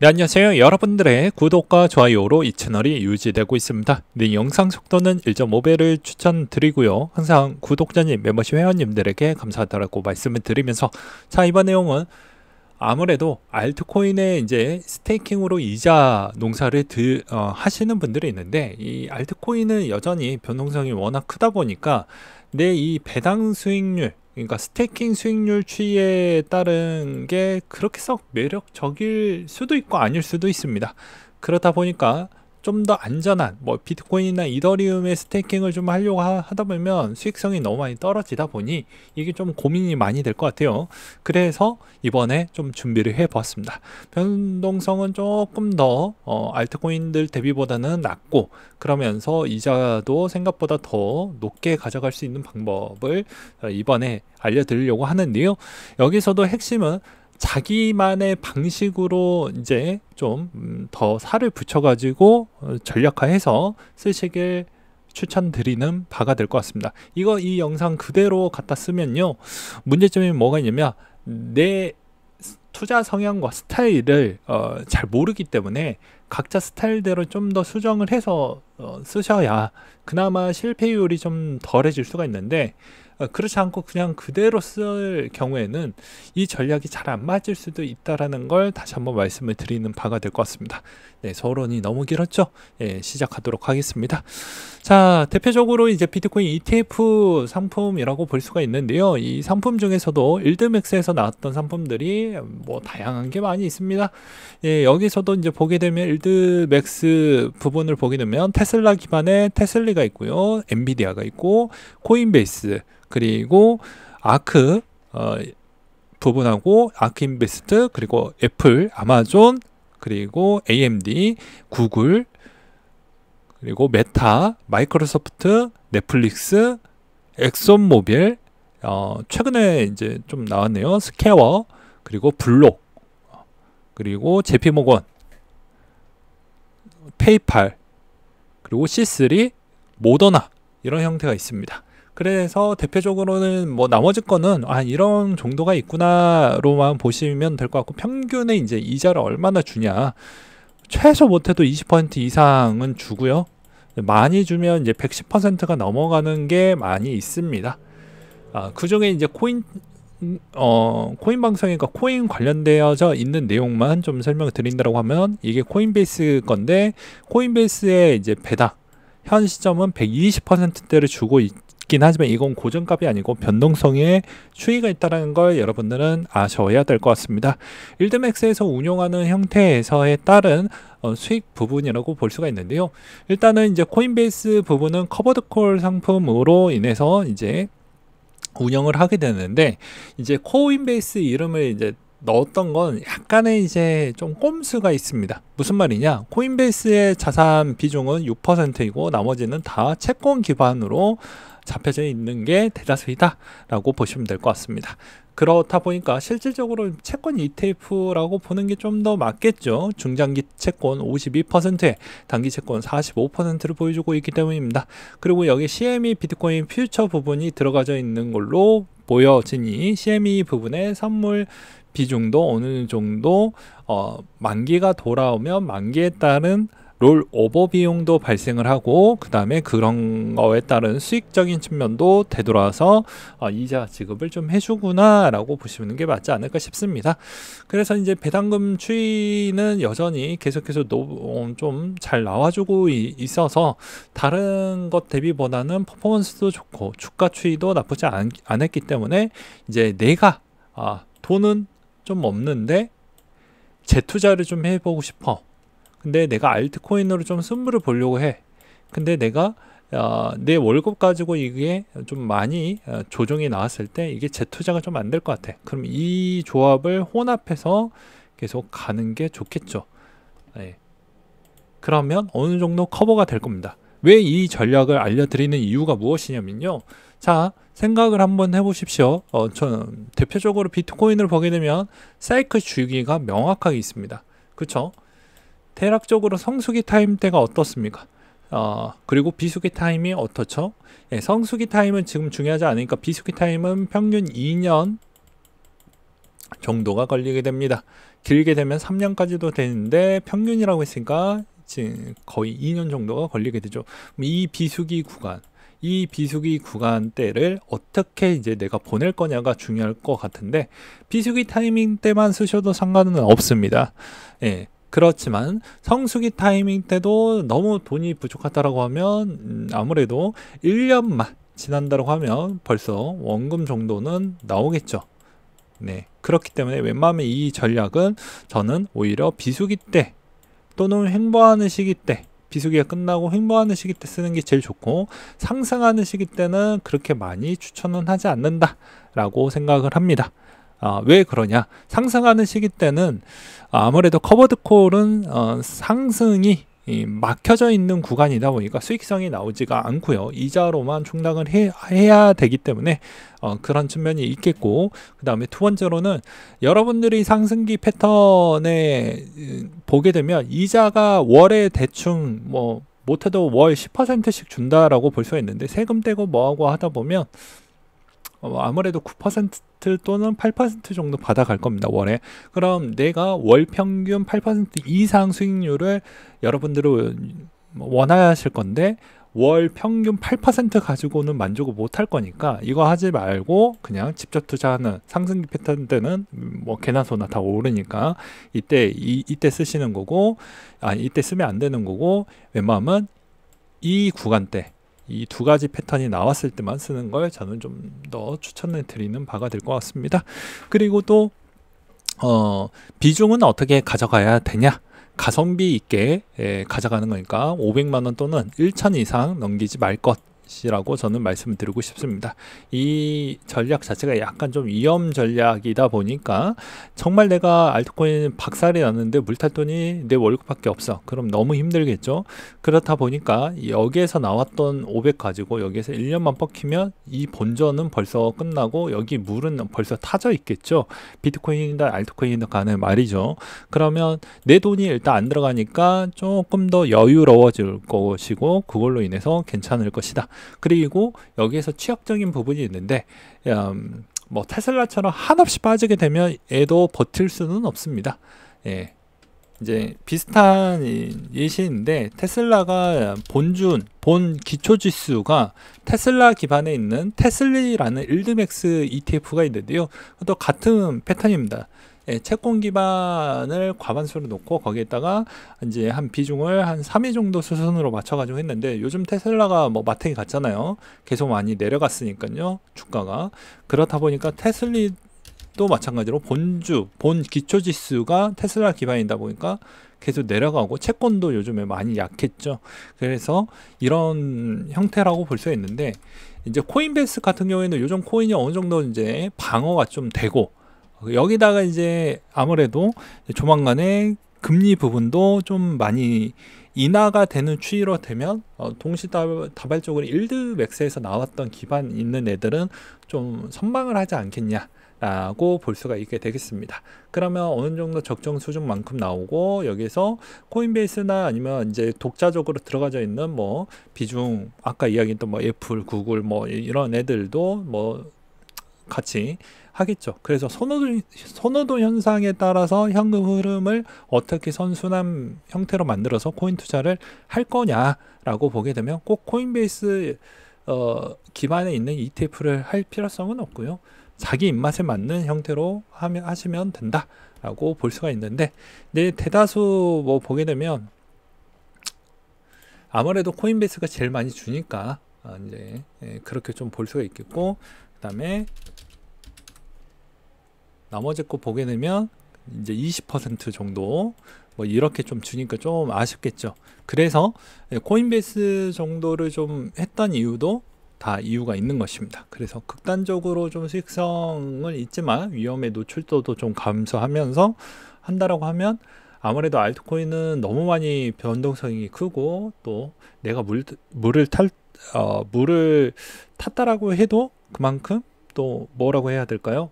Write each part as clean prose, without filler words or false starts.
네, 안녕하세요. 여러분들의 구독과 좋아요로 이 채널이 유지되고 있습니다. 네, 영상 속도는 1.5배를 추천드리고요. 항상 구독자님, 멤버십 회원님들에게 감사하다고 말씀을 드리면서, 자, 이번 내용은 아무래도 알트코인의 이제 스테이킹으로 이자 농사를 하시는 분들이 있는데, 이 알트코인은 여전히 변동성이 워낙 크다 보니까 내 이 배당 수익률, 그러니까 스테이킹 수익률 추이에 따른 게 그렇게 썩 매력적일 수도 있고 아닐 수도 있습니다. 그렇다 보니까 좀 더 안전한 뭐 비트코인이나 이더리움의 스테이킹을 좀 하려고 하다 보면 수익성이 너무 많이 떨어지다 보니 이게 좀 고민이 많이 될 것 같아요. 그래서 이번에 좀 준비를 해 보았습니다. 변동성은 조금 더 알트코인들 대비보다는 낮고, 그러면서 이자도 생각보다 더 높게 가져갈 수 있는 방법을 이번에 알려드리려고 하는데요. 여기서도 핵심은 자기만의 방식으로 이제 좀 더 살을 붙여가지고 전략화해서 쓰시길 추천드리는 바가 될 것 같습니다. 이 영상 그대로 갖다 쓰면요, 문제점이 뭐가 있냐면 내 투자 성향과 스타일을 잘 모르기 때문에 각자 스타일대로 좀 더 수정을 해서 쓰셔야 그나마 실패율이 좀 덜해질 수가 있는데, 그렇지 않고 그냥 그대로 쓸 경우에는 이 전략이 잘 안 맞을 수도 있다라는 걸 다시 한번 말씀을 드리는 바가 될 것 같습니다. 네, 서론이 너무 길었죠? 예, 시작하도록 하겠습니다. 자, 대표적으로 이제 비트코인 ETF 상품이라고 볼 수가 있는데요. 이 상품 중에서도 일드맥스에서 나왔던 상품들이 뭐 다양한 게 많이 있습니다. 예, 여기서도 이제 보게 되면 일드맥스 부분을 보게 되면 테슬라 기반의 테슬리가 있고요, 엔비디아가 있고, 코인베이스, 그리고 아크 부분하고 아크인베스트, 그리고 애플, 아마존, 그리고 AMD, 구글, 그리고 메타, 마이크로소프트, 넷플릭스, 엑손모빌, 최근에 이제 좀 나왔네요. 스퀘어, 그리고 블록, 그리고 제피모건, 페이팔, 그리고 C3, 모더나, 이런 형태가 있습니다. 그래서 대표적으로는 뭐 나머지 거는 이런 정도가 있구나로만 보시면 될 것 같고, 평균에 이제 이자를 얼마나 주냐, 최소 못해도 20% 이상은 주고요, 많이 주면 이제 110%가 넘어가는 게 많이 있습니다. 그 중에 이제 코인 방송이니까 코인 관련되어져 있는 내용만 좀 설명을 드린다고 하면, 이게 코인베이스 건데, 코인베이스의 이제 배당 현 시점은 120%대를 주고 있긴 하지만 이건 고정값이 아니고 변동성에 추이가 있다는 걸 여러분들은 아셔야 될 것 같습니다. 일드맥스에서 운용하는 형태에서에 따른 수익 부분이라고 볼 수가 있는데요. 일단은 이제 코인베이스 부분은 커버드콜 상품으로 인해서 이제 운영을 하게 되는데, 이제 코인베이스 이름을 이제 넣었던 건 약간의 이제 좀 꼼수가 있습니다. 무슨 말이냐, 코인베이스의 자산 비중은 6%이고 나머지는 다 채권 기반으로 잡혀져 있는 게 대다수이다 라고 보시면 될 것 같습니다. 그렇다 보니까 실질적으로 채권 ETF라고 보는 게 좀 더 맞겠죠. 중장기 채권 52%에 단기 채권 45%를 보여주고 있기 때문입니다. 그리고 여기 CME 비트코인 퓨처 부분이 들어가져 있는 걸로 보여지니 CME 부분의 선물 비중도 어느 정도 만기가 돌아오면 만기에 따른 롤 오버 비용도 발생을 하고, 그 다음에 그런 거에 따른 수익적인 측면도 되돌아서 이자 지급을 좀 해주구나 라고 보시는 게 맞지 않을까 싶습니다. 그래서 이제 배당금 추이는 여전히 계속해서 좀 잘 나와주고 있어서 다른 것 대비보다는 퍼포먼스도 좋고 주가 추이도 나쁘지 않았기 때문에, 이제 내가 돈은 좀 없는데 재투자를 좀 해보고 싶어, 근데 내가 알트코인으로 좀 승부를 보려고 해, 근데 내가 내 월급 가지고 이게 좀 많이 조정이 나왔을 때 이게 재투자가 좀 안 될 것 같아. 그럼 이 조합을 혼합해서 계속 가는 게 좋겠죠. 네. 그러면 어느 정도 커버가 될 겁니다. 왜 이 전략을 알려드리는 이유가 무엇이냐면요, 자, 생각을 한번 해보십시오. 저는 대표적으로 비트코인을 보게 되면 사이클 주기가 명확하게 있습니다. 그쵸? 대략적으로 성수기 타임대가 어떻습니까? 그리고 비수기 타임이 어떻죠? 예, 성수기 타임은 지금 중요하지 않으니까 비수기 타임은 평균 2년 정도가 걸리게 됩니다. 길게 되면 3년까지도 되는데 평균이라고 했으니까 지금 거의 2년 정도가 걸리게 되죠. 이 비수기 구간대를 어떻게 이제 내가 보낼 거냐가 중요할 것 같은데, 비수기 타이밍 때만 쓰셔도 상관은 없습니다. 예. 그렇지만 성수기 타이밍 때도 너무 돈이 부족하다라고 하면 아무래도 1년만 지난다고 하면 벌써 원금 정도는 나오겠죠. 네. 그렇기 때문에 웬만하면 이 전략은 저는 오히려 비수기 때 또는 횡보하는 시기 때, 비수기가 끝나고 횡보하는 시기 때 쓰는 게 제일 좋고, 상승하는 시기 때는 그렇게 많이 추천은 하지 않는다 라고 생각을 합니다. 왜 그러냐, 상승하는 시기 때는 아무래도 커버드 콜은 상승이 막혀져 있는 구간이다 보니까 수익성이 나오지가 않고요. 이자로만 충당을 해야 되기 때문에 그런 측면이 있겠고, 그 다음에 두 번째로는 여러분들이 상승기 패턴에 보게 되면 이자가 월에 대충 뭐 못해도 월 10%씩 준다라고 볼 수가 있는데, 세금 떼고 뭐하고 하다 보면 아무래도 9% 또는 8% 정도 받아갈 겁니다, 월에. 그럼 내가 월 평균 8% 이상 수익률을 여러분들은 원하실 건데, 월 평균 8% 가지고는 만족을 못할 거니까 이거 하지 말고 그냥 직접 투자하는, 상승기 패턴 때는 뭐 개나 소나 다 오르니까 이때 쓰시는 거고, 이때 쓰면 안 되는 거고, 웬만하면 이 구간대, 이 두 가지 패턴이 나왔을 때만 쓰는 걸 저는 좀 더 추천을 드리는 바가 될 것 같습니다. 그리고 또 비중은 어떻게 가져가야 되냐, 가성비 있게 가져가는 거니까 500만원 또는 1천 이상 넘기지 말 것이라고 저는 말씀을 드리고 싶습니다. 이 전략 자체가 약간 좀 위험 전략이다 보니까, 정말 내가 알트코인 박살이 났는데 물탈돈이 내 월급밖에 없어, 그럼 너무 힘들겠죠. 그렇다 보니까 여기에서 나왔던 500 가지고 여기에서 1년만 뻑히면 이 본전은 벌써 끝나고 여기 물은 벌써 타져 있겠죠. 비트코인이나 알트코인이나 간에 말이죠. 그러면 내 돈이 일단 안 들어가니까 조금 더 여유로워질 것이고, 그걸로 인해서 괜찮을 것이다. 그리고 여기에서 취약적인 부분이 있는데, 뭐 테슬라처럼 한없이 빠지게 되면 얘도 버틸 수는 없습니다. 예. 이제 비슷한 예시인데, 테슬라가 본 기초지수가 테슬라 기반에 있는 테슬리라는 일드맥스 ETF가 있는데요. 또 같은 패턴입니다. 채권 기반을 과반수로 놓고 거기에다가 이제 한 비중을 한 3위 정도 수준으로 맞춰가지고 했는데, 요즘 테슬라가 뭐 마탱이 갔잖아요. 계속 많이 내려갔으니까요, 주가가. 그렇다 보니까 테슬리도 마찬가지로 본 기초지수가 테슬라 기반이다 보니까 계속 내려가고, 채권도 요즘에 많이 약했죠. 그래서 이런 형태라고 볼 수 있는데, 이제 코인베이스 같은 경우에는 요즘 코인이 어느 정도 이제 방어가 좀 되고, 여기다가 이제 아무래도 조만간에 금리 부분도 좀 많이 인하가 되는 추이로 되면 동시다발적으로 일드맥스에서 나왔던 기반 있는 애들은 좀 선방을 하지 않겠냐 라고 볼 수가 있게 되겠습니다. 그러면 어느 정도 적정 수준만큼 나오고, 여기서 코인베이스나 아니면 이제 독자적으로 들어가져 있는 뭐 비중, 아까 이야기했던 뭐 애플, 구글 뭐 이런 애들도 뭐 같이 하겠죠. 그래서 선호도 현상에 따라서 현금 흐름을 어떻게 선순환 형태로 만들어서 코인 투자를 할 거냐라고 보게 되면 꼭 코인베이스 기반에 있는 ETF를 할 필요성은 없고요. 자기 입맛에 맞는 형태로 하시면 된다라고 볼 수가 있는데, 대다수 뭐 보게 되면 아무래도 코인베이스가 제일 많이 주니까 이제 그렇게 좀 볼 수가 있겠고, 그 다음에 나머지 거 보게 되면 이제 20% 정도 뭐 이렇게 좀 주니까 좀 아쉽겠죠. 그래서 코인베이스 정도를 좀 했던 이유도 다 이유가 있는 것입니다. 그래서 극단적으로 좀 수익성은 있지만 위험의 노출도도 좀 감소하면서 한다라고 하면, 아무래도 알트코인은 너무 많이 변동성이 크고, 또 내가 물을 탔다라고 해도 그만큼 또 뭐라고 해야 될까요?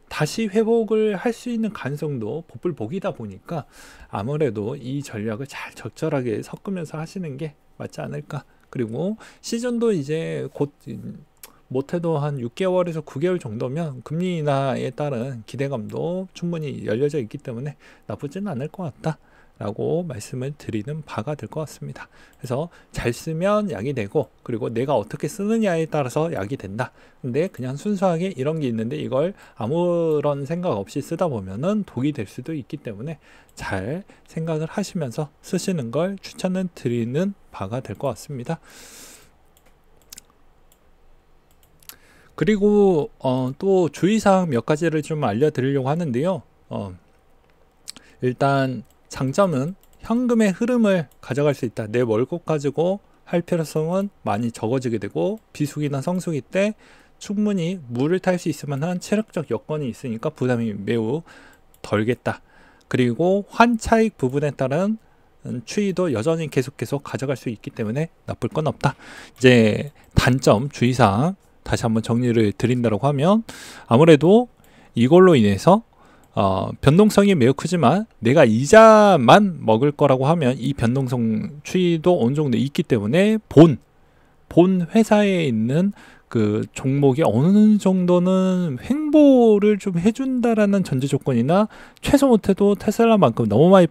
다시 회복을 할 수 있는 가능성도 복불복이다 보니까 아무래도 이 전략을 잘 적절하게 섞으면서 하시는 게 맞지 않을까. 그리고 시즌도 이제 곧 못해도 한 6개월에서 9개월 정도면 금리 인하에 따른 기대감도 충분히 열려져 있기 때문에 나쁘지는 않을 것 같다 라고 말씀을 드리는 바가 될 것 같습니다. 그래서 잘 쓰면 약이 되고, 그리고 내가 어떻게 쓰느냐에 따라서 약이 된다. 근데 그냥 순수하게 이런 게 있는데 이걸 아무런 생각 없이 쓰다 보면은 독이 될 수도 있기 때문에 잘 생각을 하시면서 쓰시는 걸 추천을 드리는 바가 될 것 같습니다. 그리고 또 주의사항 몇 가지를 좀 알려드리려고 하는데요. 일단 장점은 현금의 흐름을 가져갈 수 있다. 내 월급 가지고 할 필요성은 많이 적어지게 되고, 비수기나 성수기 때 충분히 물을 탈 수 있을 만한 체력적 여건이 있으니까 부담이 매우 덜겠다. 그리고 환차익 부분에 따른 추이도 여전히 계속 가져갈 수 있기 때문에 나쁠 건 없다. 이제 단점, 주의사항 다시 한번 정리를 드린다고 하면, 아무래도 이걸로 인해서 변동성이 매우 크지만 내가 이자만 먹을 거라고 하면 이 변동성 추이도 어느 정도 있기 때문에 본 회사에 있는 그 종목이 어느 정도는 횡보를 좀 해준다라는 전제 조건이나, 최소 못해도 테슬라만큼 너무 많이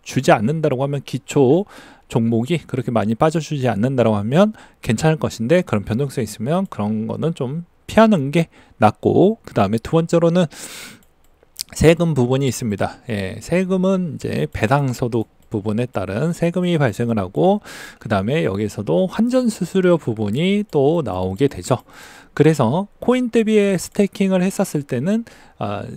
주지 않는다라고 하면, 기초 종목이 그렇게 많이 빠져주지 않는다라고 하면 괜찮을 것인데, 그런 변동성이 있으면 그런 거는 좀 피하는 게 낫고, 그 다음에 두 번째로는 세금 부분이 있습니다. 예, 세금은 이제 배당 소득 부분에 따른 세금이 발생을 하고, 그 다음에 여기서도 환전 수수료 부분이 또 나오게 되죠. 그래서 코인 대비에 스테이킹을 했었을 때는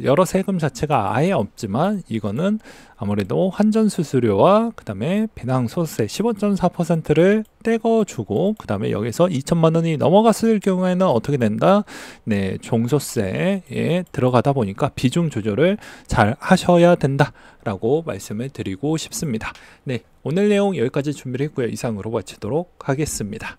여러 세금 자체가 아예 없지만, 이거는 아무래도 환전 수수료와 그 다음에 배당 소득세 15.4%를 떼어주고, 그 다음에 여기서 2천만 원이 넘어갔을 경우에는 어떻게 된다? 네, 종소세에 들어가다 보니까 비중 조절을 잘 하셔야 된다 라고 말씀을 드리고 싶습니다. 네, 오늘 내용 여기까지 준비를 했고요. 이상으로 마치도록 하겠습니다.